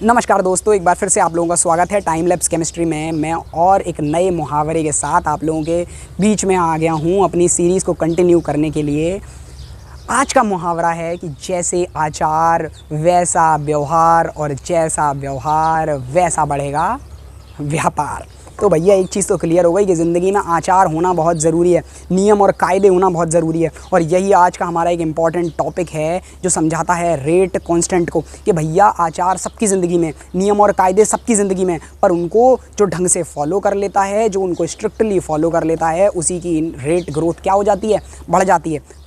नमस्कार दोस्तों, एक बार फिर से आप लोगों का स्वागत है टाइम लैप्स केमिस्ट्री में। मैं और एक नए मुहावरे के साथ आप लोगों के बीच में आ गया हूँ अपनी सीरीज़ को कंटिन्यू करने के लिए। आज का मुहावरा है कि जैसे आचार वैसा व्यवहार और जैसा व्यवहार वैसा बढ़ेगा व्यापार। तो भैया एक चीज़ तो क्लियर हो गई कि ज़िंदगी में आचार होना बहुत ज़रूरी है, नियम और कायदे होना बहुत ज़रूरी है। और यही आज का हमारा एक इम्पॉर्टेंट टॉपिक है जो समझाता है रेट कांस्टेंट को कि भैया आचार सबकी ज़िंदगी में, नियम और कायदे सबकी ज़िंदगी में, पर उनको जो ढंग से फॉलो कर लेता है, जो उनको स्ट्रिक्टली फॉलो कर लेता है, उसी की रेट ग्रोथ क्या हो जाती है, बढ़ जाती है।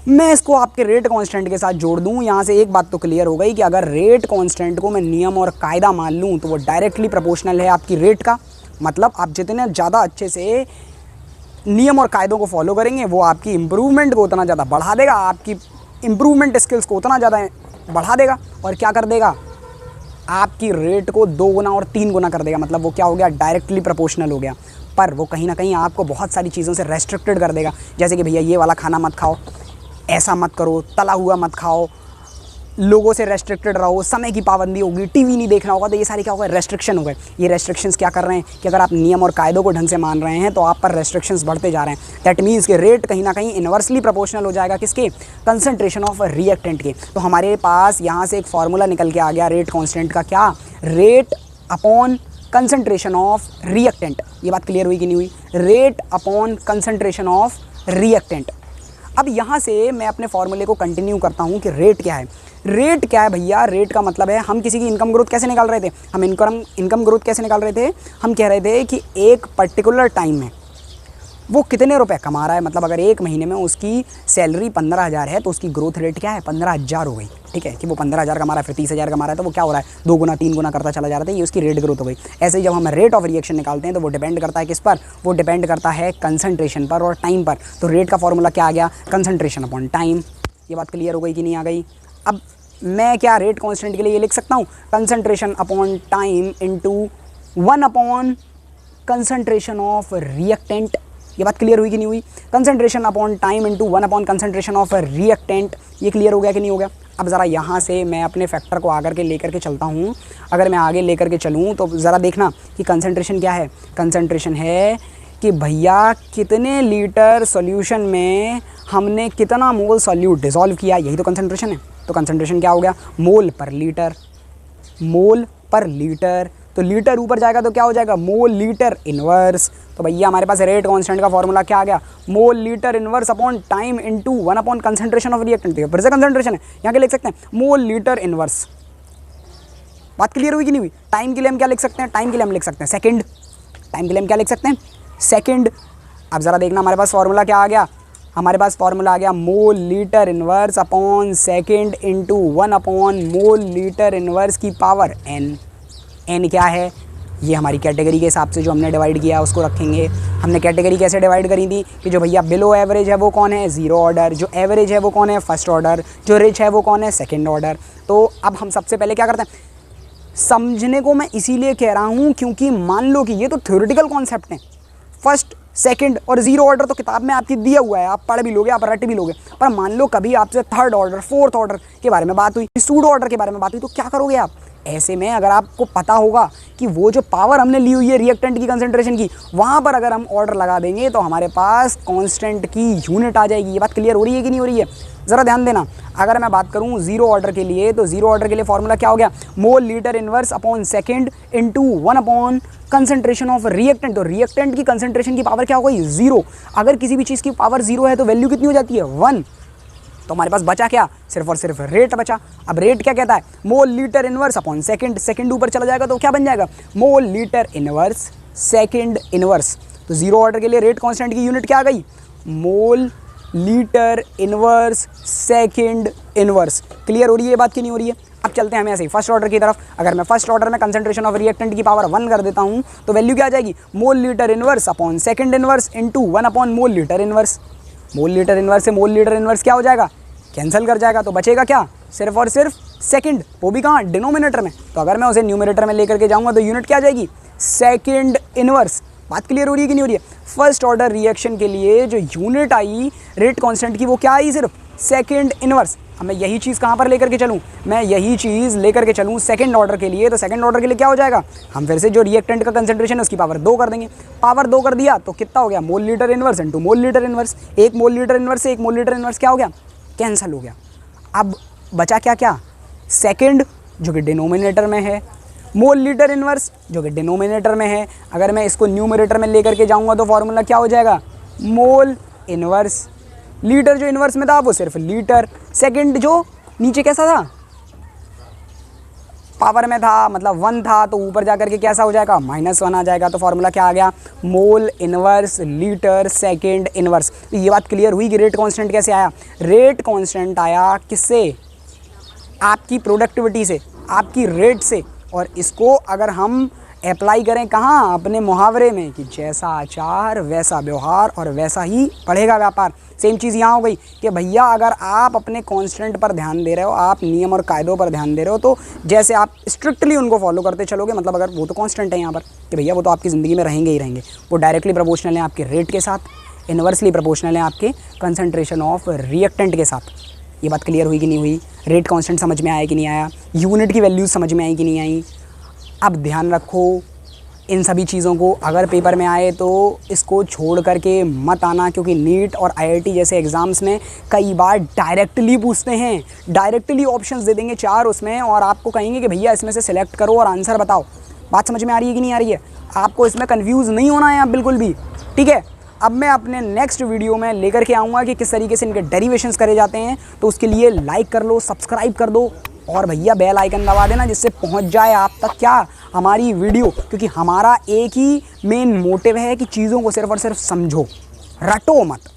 मैं इसको आपके रेट कांस्टेंट के साथ जोड़ दूं। यहाँ से एक बात तो क्लियर हो गई कि अगर रेट कांस्टेंट को मैं नियम और कायदा मान लूँ तो वो डायरेक्टली प्रोपोर्शनल है आपकी रेट का। मतलब आप जितने ज़्यादा अच्छे से नियम और कायदों को फॉलो करेंगे वो आपकी इम्प्रूवमेंट को उतना ज़्यादा बढ़ा देगा, आपकी इम्प्रूवमेंट स्किल्स को उतना ज़्यादा बढ़ा देगा और क्या कर देगा, आपकी रेट को 2 गुना और 3 गुना कर देगा। मतलब वो क्या हो गया, डायरेक्टली प्रोपोर्शनल हो गया। पर वो कहीं ना कहीं आपको बहुत सारी चीज़ों से रेस्ट्रिक्टेड कर देगा, जैसे कि भैया ये वाला खाना मत खाओ, ऐसा मत करो, तला हुआ मत खाओ, लोगों से रेस्ट्रिक्टेड रहो, समय की पाबंदी होगी, टीवी नहीं देखना होगा। तो ये सारे क्या होगा, रेस्ट्रिक्शन हो गए। ये रेस्ट्रिक्शंस क्या कर रहे हैं कि अगर आप नियम और कायदों को ढंग से मान रहे हैं तो आप पर रेस्ट्रिक्शंस बढ़ते जा रहे हैं। दैट मीन्स कि रेट कहीं ना कहीं इन्वर्सली प्रोपोर्शनल हो जाएगा किसके, कंसंट्रेशन ऑफ रिएक्टेंट के। तो हमारे पास यहाँ से एक फार्मूला निकल के आ गया रेट कॉन्स्टेंट का, क्या, rate upon concentration of reactant. ये बात क्लियर हुई कि नहीं हुई, rate upon concentration of reactant. अब यहाँ से मैं अपने फॉर्मूले को कंटिन्यू करता हूँ कि रेट क्या है। रेट क्या है भैया, रेट का मतलब है हम किसी की इनकम ग्रोथ कैसे निकाल रहे थे, हम इनकम ग्रोथ कैसे निकाल रहे थे, हम कह रहे थे कि एक पर्टिकुलर टाइम में वो कितने रुपए कमा रहा है। मतलब अगर एक महीने में उसकी सैलरी 15,000 है तो उसकी ग्रोथ रेट क्या है, 15,000 हो गई। ठीक है कि वो 15,000 कमा रहा है, फिर 30,000 कमा रहा है, तो वो क्या हो रहा है, 2 गुना 3 गुना करता चला जा रहा है। ये उसकी रेट ग्रोथ हो गई। ऐसे ही जब हम रेट ऑफ रिएक्शन निकालते हैं तो वो डिपेंड करता है किस पर, वो डिपेंड करता है कंसंट्रेशन पर और टाइम पर। तो रेट का फॉर्मूला क्या आ गया, कंसंट्रेशन अपॉन टाइम। ये बात क्लियर हो गई कि नहीं आ गई। अब मैं क्या रेट कॉन्स्टेंट के लिए ये लिख सकता हूँ, concentration upon time into 1 upon concentration of reactant. ये बात क्लियर हुई कि नहीं हुई, concentration upon time into 1 upon concentration of reactant. ये क्लियर हो गया कि नहीं हो गया। अब ज़रा यहाँ से मैं अपने फैक्टर को आकर के लेकर के चलता हूँ। अगर मैं आगे लेकर के चलूँ तो ज़रा देखना कि कंसंट्रेशन क्या है। कंसंट्रेशन है कि भैया कितने लीटर सॉल्यूशन में हमने कितना मोल सॉल्यूट डिसॉल्व किया, यही तो कंसंट्रेशन है। तो कंसंट्रेशन क्या हो गया, मोल पर लीटर, मोल पर लीटर। तो लीटर ऊपर जाएगा तो क्या हो जाएगा, मोल लीटर इनवर्स। तो भैया हमारे पास रेट कांस्टेंट का फॉर्मूला क्या आ गया, mole litre inverse upon time into 1 upon concentration of reactant. फिर से कंसंट्रेशन है, यहाँ के लिख सकते हैं मोल लीटर इनवर्स। बात क्लियर हुई कि नहीं हुई। टाइम के लिए हम क्या लिख सकते हैं, टाइम के लिए हम लिख सकते हैं सेकंड। टाइम के लिए हम क्या लिख सकते हैं, सेकंड। अब ज़रा देखना हमारे पास फॉर्मूला क्या आ गया, हमारे पास फॉर्मूला आ गया mole litre inverse upon second into 1 upon mole litre inverse की पावर n। n क्या है, ये हमारी कैटेगरी के हिसाब से जो हमने डिवाइड किया उसको रखेंगे। हमने कैटेगरी कैसे डिवाइड करी थी कि जो भैया बिलो एवरेज है वो कौन है, 0 ऑर्डर, जो एवरेज है वो कौन है, फर्स्ट ऑर्डर, जो रिच है वो कौन है, सेकंड ऑर्डर। तो अब हम सबसे पहले क्या करते हैं, समझने को मैं इसीलिए कह रहा हूँ क्योंकि मान लो कि ये तो थ्योरेटिकल कॉन्सेप्ट हैं, फर्स्ट सेकंड और 0 ऑर्डर तो किताब में आपकी दिया हुआ है, आप पढ़ भी लोगे, आप रट भी लोगे। पर मान लो कभी आपसे थर्ड ऑर्डर, फोर्थ ऑर्डर के बारे में बात हुई, सूडो ऑर्डर के बारे में बात हुई, तो क्या करोगे आप। ऐसे में अगर आपको पता होगा कि वो जो पावर हमने ली हुई है रिएक्टेंट की कंसंट्रेशन की, वहाँ पर अगर हम ऑर्डर लगा देंगे तो हमारे पास कांस्टेंट की यूनिट आ जाएगी। ये बात क्लियर हो रही है कि नहीं हो रही है, ज़रा ध्यान देना। अगर मैं बात करूँ 0 ऑर्डर के लिए तो 0 ऑर्डर के लिए फॉर्मूला क्या हो गया, mole litre inverse upon second into 1 upon concentration of reactant. तो रिएक्टेंट की कंसंट्रेशन की पावर क्या हो गई, 0। अगर किसी भी चीज़ की पावर 0 है तो वैल्यू कितनी हो जाती है, 1। तो हमारे पास बचा क्या, सिर्फ और सिर्फ रेट बचा। अब रेट क्या कहता है, mole litre inverse upon second, second ऊपर चला जाएगा तो क्या बन जाएगा, mole litre inverse second inverse. तो 0 ऑर्डर के लिए रेट कांस्टेंट की यूनिट क्या आ गई, mole litre inverse second inverse. Clear हो रही है ये बात कि नहीं हो रही है। अब चलते हैं हम ऐसे ही फर्स्ट ऑर्डर की तरफ। अगर मैं फर्स्ट ऑर्डर में कंसंट्रेशन ऑफ रिएक्टेंट की पावर 1 कर देता हूँ तो वैल्यू क्या आ जाएगी, mole litre inverse upon second inverse into 1 upon mole litre inverse. Mole litre inverse से मोल लीटर इनवर्स क्या हो जाएगा, कैंसिल कर जाएगा। तो बचेगा क्या, सिर्फ और सिर्फ सेकंड, वो भी कहाँ, डिनोमिनेटर में। तो अगर मैं उसे न्यूमरेटर में लेकर के जाऊँगा तो यूनिट क्या आ जाएगी, सेकंड इनवर्स। बात क्लियर हो रही है कि नहीं हो रही है। फर्स्ट ऑर्डर रिएक्शन के लिए जो यूनिट आई रेट कांस्टेंट की वो क्या आई, सिर्फ सेकंड इनवर्स। अब मैं यही चीज़ कहाँ पर लेकर के चलूँ, मैं यही चीज़ लेकर के चलूँ सेकंड ऑर्डर के लिए, तो सेकंड ऑर्डर के लिए क्या हो जाएगा, हम फिर से जो रिएक्टेंट का कंसंट्रेशन है उसकी पावर 2 कर देंगे। पावर 2 कर दिया तो कितना हो गया, mole litre inverse into mole litre inverse. 1 mole litre inverse से 1 मोल लीटर इनवर्स क्या हो गया, कैंसिल हो गया। अब बचा क्या क्या, सेकंड जो कि डिनोमिनेटर में है, मोल लीटर इनवर्स जो कि डिनोमिनेटर में है। अगर मैं इसको न्यूमरेटर में लेकर के जाऊंगा तो फॉर्मूला क्या हो जाएगा, मोल इनवर्स। लीटर जो इनवर्स में था वो सिर्फ लीटर, सेकंड जो नीचे कैसा था, पावर में था, मतलब 1 था, तो ऊपर जाकर के कैसा हो जाएगा, -1 आ जाएगा। तो फॉर्मूला क्या आ गया, mole inverse litre second inverse. तो ये बात क्लियर हुई कि रेट कांस्टेंट कैसे आया। रेट कांस्टेंट आया किससे, आपकी प्रोडक्टिविटी से, आपकी रेट से। और इसको अगर हम अप्लाई करें कहाँ, अपने मुहावरे में कि जैसा आचार वैसा व्यवहार और वैसा ही बढ़ेगा व्यापार। सेम चीज़ यहाँ हो गई कि भैया अगर आप अपने कांस्टेंट पर ध्यान दे रहे हो, आप नियम और कायदों पर ध्यान दे रहे हो, तो जैसे आप स्ट्रिक्टली उनको फॉलो करते चलोगे, मतलब अगर वो तो कांस्टेंट है यहाँ पर कि भैया वो तो आपकी ज़िंदगी में रहेंगे ही रहेंगे, वो डायरेक्टली प्रोपोर्शनल है आपके रेट के साथ, इन्वर्सली प्रोपोर्शनल है आपके कंसंट्रेशन ऑफ रिएक्टेंट के साथ। ये बात क्लियर हुई कि नहीं हुई, रेट कांस्टेंट समझ में आया कि नहीं आया, यूनिट की वैल्यूज समझ में आई कि नहीं आई। अब ध्यान रखो इन सभी चीज़ों को, अगर पेपर में आए तो इसको छोड़ करके मत आना, क्योंकि नीट और आईआईटी जैसे एग्ज़ाम्स में कई बार डायरेक्टली पूछते हैं, डायरेक्टली ऑप्शंस दे देंगे 4 उसमें, और आपको कहेंगे कि भैया इसमें से सिलेक्ट करो और आंसर बताओ। बात समझ में आ रही है कि नहीं आ रही है, आपको इसमें कन्फ्यूज़ नहीं होना है आप बिल्कुल भी, ठीक है। अब मैं अपने नेक्स्ट वीडियो में लेकर के आऊँगा कि किस तरीके से इनके डेरिवेशंस करे जाते हैं, तो उसके लिए लाइक कर लो, सब्सक्राइब कर दो और भैया बेल आइकन दबा देना, जिससे पहुंच जाए आप तक क्या, हमारी वीडियो। क्योंकि हमारा एक ही मेन मोटिव है कि चीज़ों को सिर्फ और सिर्फ समझो, रटो मत।